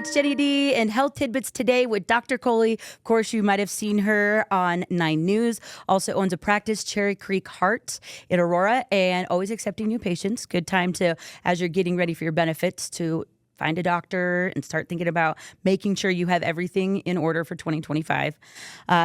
it's Jenny D and Health Tidbits today with Dr. Kohli. Of course, you might have seen her on 9 News. Also owns a practice, Cherry Creek Heart in Aurora, and always accepting new patients. Good time to, as you're getting ready for your benefits, to find a doctor and start thinking about making sure you have everything in order for 2025.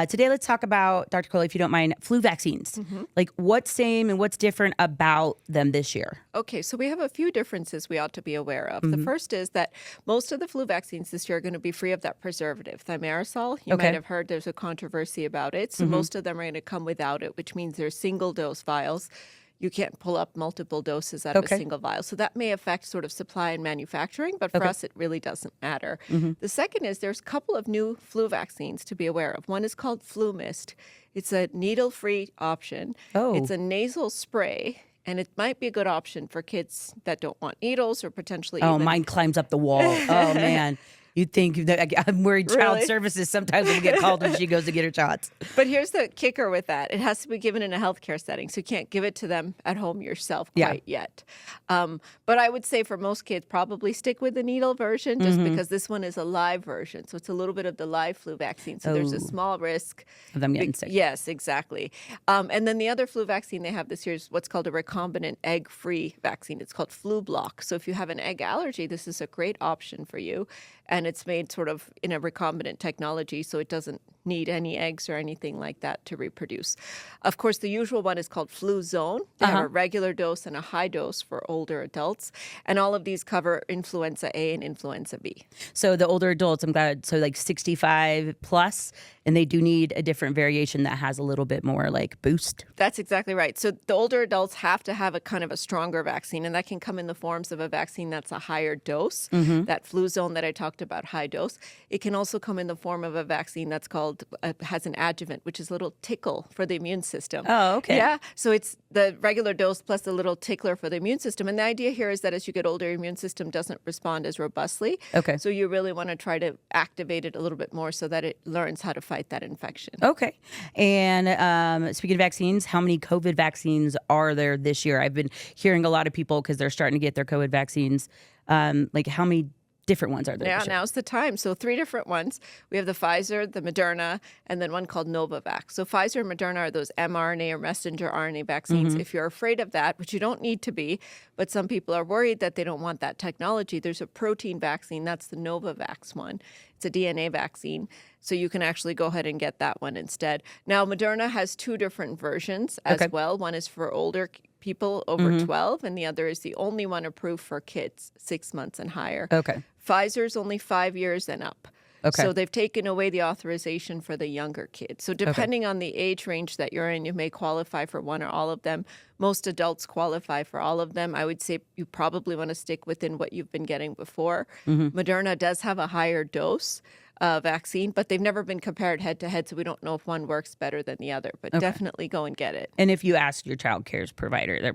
Today, let's talk about, Dr. Kohli, if you don't mind, flu vaccines. Like what's same and what's different about them this year? Okay, so we have a few differences we ought to be aware of. The first is that most of the flu vaccines this year are going to be free of that preservative, thimerosal. You might have heard there's a controversy about it. So most of them are going to come without it, which means they're single-dose vials. You can't pull up multiple doses out of a single vial. So that may affect sort of supply and manufacturing, but for us, it really doesn't matter. The second is there's a couple of new flu vaccines to be aware of. One is called Flu Mist. It's a needle-free option. It's a nasal spray. And it might be a good option for kids that don't want needles or potentially mine climbs up the wall. Oh, man. You'd think that I'm worried child services sometimes will get called when she goes to get her shots. But here's the kicker with that. It has to be given in a healthcare setting, so you can't give it to them at home yourself quite yet. But I would say for most kids, probably stick with the needle version just because this one is a live version. So it's a little bit of the live flu vaccine. So there's a small risk of them getting sick. Yes, exactly. And then the other flu vaccine they have this year is what's called a recombinant egg-free vaccine. It's called Flu Block. So if you have an egg allergy, this is a great option for you. And it's made sort of in a recombinant technology, so it doesn't need any eggs or anything like that to reproduce. Of course, the usual one is called Flu Zone. They have a regular dose and a high dose for older adults. And all of these cover influenza A and influenza B. So the older adults, I'm glad, so like 65 plus, and they do need a different variation that has a little bit more like boost. That's exactly right. So the older adults have to have a kind of a stronger vaccine, and that can come in the forms of a vaccine that's a higher dose, that Flu Zone that I talked about, high dose. It can also come in the form of a vaccine that's called, has an adjuvant, which is a little tickle for the immune system. Oh, okay. Yeah. So it's the regular dose plus a little tickler for the immune system. And the idea here is that as you get older, your immune system doesn't respond as robustly. Okay. So you really want to try to activate it a little bit more so that it learns how to fight that infection. Okay. And speaking of vaccines, how many COVID vaccines are there this year? I've been hearing a lot of people, because they're starting to get their COVID vaccines, like how many different ones are there? Yeah, now's the time. So 3 different ones. We have the Pfizer, the Moderna, and then one called Novavax. So Pfizer and Moderna are those mRNA or messenger RNA vaccines. If you're afraid of that, which you don't need to be, but some people are worried that they don't want that technology, there's a protein vaccine. That's the Novavax one. It's a DNA vaccine. So you can actually go ahead and get that one instead. Now, Moderna has 2 different versions as well. One is for older people over 12, and the other is the only one approved for kids 6 months and higher. Okay. Pfizer's only 5 years and up. Okay. So they've taken away the authorization for the younger kids. So depending on the age range that you're in, you may qualify for one or all of them. Most adults qualify for all of them. I would say you probably want to stick within what you've been getting before. Moderna does have a higher dose vaccine, but they've never been compared head to head, so we don't know if one works better than the other. But definitely go and get it. And if you ask your child care's provider,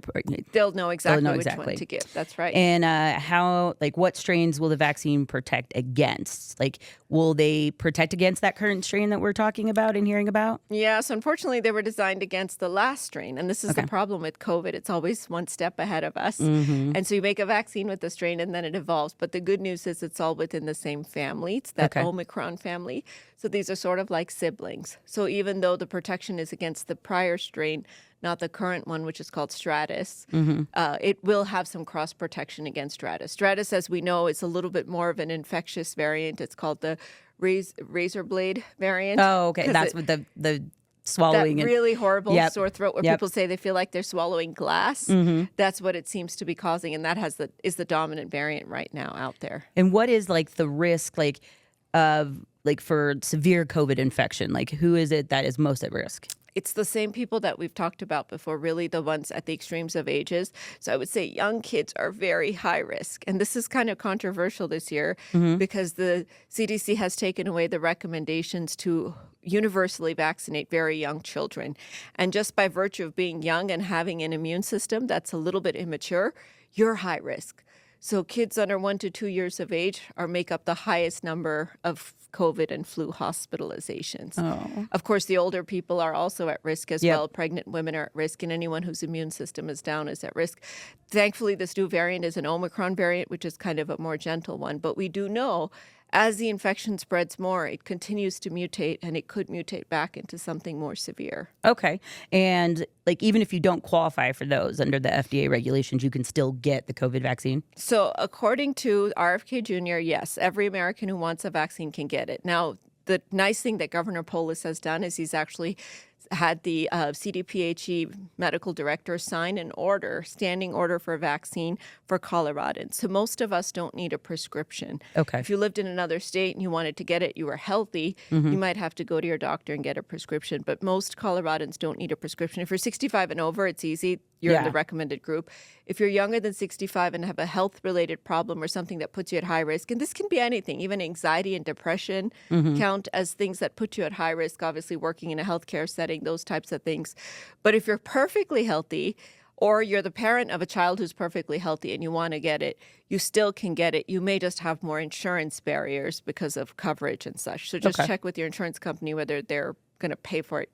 they'll know exactly which one to give. That's right. And what strains will the vaccine protect against? Like, will they protect against that current strain that we're talking about and hearing about? Yeah, so unfortunately, they were designed against the last strain. And this is the problem with COVID. It's always one step ahead of us. And so you make a vaccine with the strain and then it evolves. But the good news is it's all within the same family. It's that Omicron family. So these are sort of like siblings. So even though the protection is against the prior strain, not the current one, which is called Stratus, it will have some cross protection against Stratus. Stratus, as we know, is a little bit more of an infectious variant. It's called the razor blade variant. Oh, okay. That's what the swallowing. That really horrible sore throat where people say they feel like they're swallowing glass. That's what it seems to be causing, and that is the dominant variant right now out there. And what is like the risk of for severe COVID infection? Like, who is it that is most at risk? It's the same people that we've talked about before, really the ones at the extremes of ages. So I would say young kids are very high risk. And this is kind of controversial this year because the CDC has taken away the recommendations to universally vaccinate very young children. And just by virtue of being young and having an immune system that's a little bit immature, you're high risk. So kids under 1 to 2 years of age make up the highest number of COVID and flu hospitalizations. Oh. Of course, the older people are also at risk as well. Pregnant women are at risk, and anyone whose immune system is down is at risk. Thankfully, this new variant is an Omicron variant, which is kind of a more gentle one. But we do know as the infection spreads more, it continues to mutate, and it could mutate back into something more severe. Okay. And like, even if you don't qualify for those under the FDA regulations, you can still get the COVID vaccine? So according to RFK Jr., yes, every American who wants a vaccine can get it. Now, the nice thing that Governor Polis has done is he's actually had the CDPHE medical director sign an order, standing order for a vaccine for Coloradans. So most of us don't need a prescription. Okay. If you lived in another state and you wanted to get it, you were healthy, you might have to go to your doctor and get a prescription. But most Coloradans don't need a prescription. If you're 65 and over, it's easy. You're in the recommended group. If you're younger than 65 and have a health-related problem or something that puts you at high risk, and this can be anything, even anxiety and depression count as things that put you at high risk, obviously working in a healthcare setting, those types of things. But if you're perfectly healthy, or you're the parent of a child who's perfectly healthy and you want to get it, you still can get it. You may just have more insurance barriers because of coverage and such. So just check with your insurance company whether they're going to pay for it.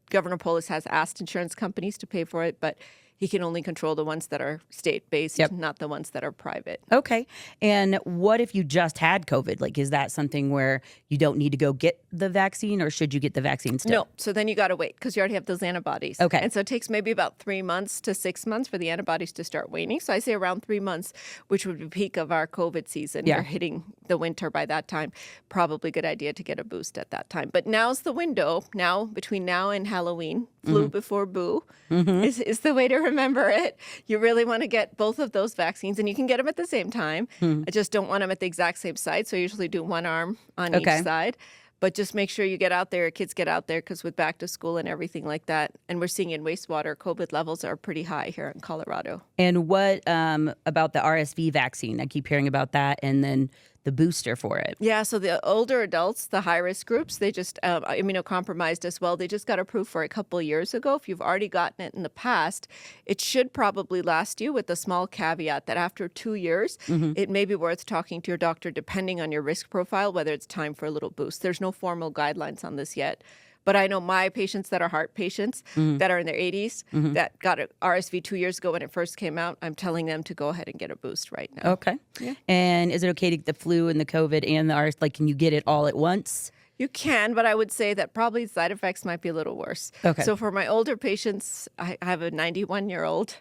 Governor Polis has asked insurance companies to pay for it, but he can only control the ones that are state-based, not the ones that are private. Okay. And what if you just had COVID? Like, is that something where you don't need to go get the vaccine, or should you get the vaccine still? No. So then you got to wait because you already have those antibodies. Okay. And so it takes maybe about 3 months to 6 months for the antibodies to start waning. So I say around 3 months, which would be peak of our COVID season. Yeah. You're hitting the winter by that time. Probably a good idea to get a boost at that time. But now's the window. Now, between now and Halloween, flu before boo is the way to remember it. You really want to get both of those vaccines, and you can get them at the same time. I just don't want them at the exact same site, so I usually do one arm on each side. But just make sure you get out there, kids get out there, because with back to school and everything like that, and we're seeing in wastewater, COVID levels are pretty high here in Colorado. And what about the RSV vaccine? I keep hearing about that, and then the booster for it. Yeah, so the older adults, the high-risk groups, they just immunocompromised as well. They just got approved for it a couple of years ago. If you've already gotten it in the past, it should probably last you, with the small caveat that after 2 years, it may be worth talking to your doctor, depending on your risk profile, whether it's time for a little boost. There's no formal guidelines on this yet. But I know my patients that are heart patients that are in their 80s that got RSV 2 years ago when it first came out, I'm telling them to go ahead and get a boost right now. Okay. Yeah. And is it okay to get the flu and the COVID and the RSV? Like, can you get it all at once? You can, but I would say that probably side effects might be a little worse. Okay. So for my older patients, I have a 91-year-old.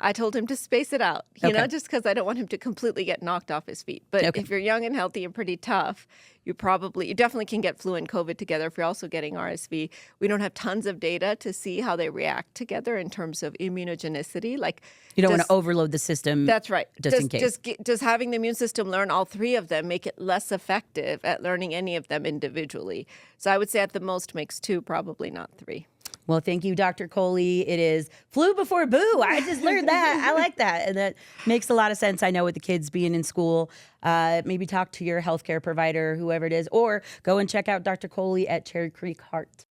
I told him to space it out, you know, just because I don't want him to completely get knocked off his feet. But if you're young and healthy and pretty tough, you definitely can get flu and COVID together if you're also getting RSV. We don't have tons of data to see how they react together in terms of immunogenicity. Like, you don't want to overload the system. That's right. Just in case. Does having the immune system learn all three of them make it less effective at learning any of them individually? So I would say at the most makes 2, probably not 3. Well, thank you, Dr. Kohli. It is flu before boo. I just learned that. I like that. And that makes a lot of sense. I know with the kids being in school, maybe talk to your healthcare provider, whoever it is, or go and check out Dr. Kohli at Cherry Creek Heart.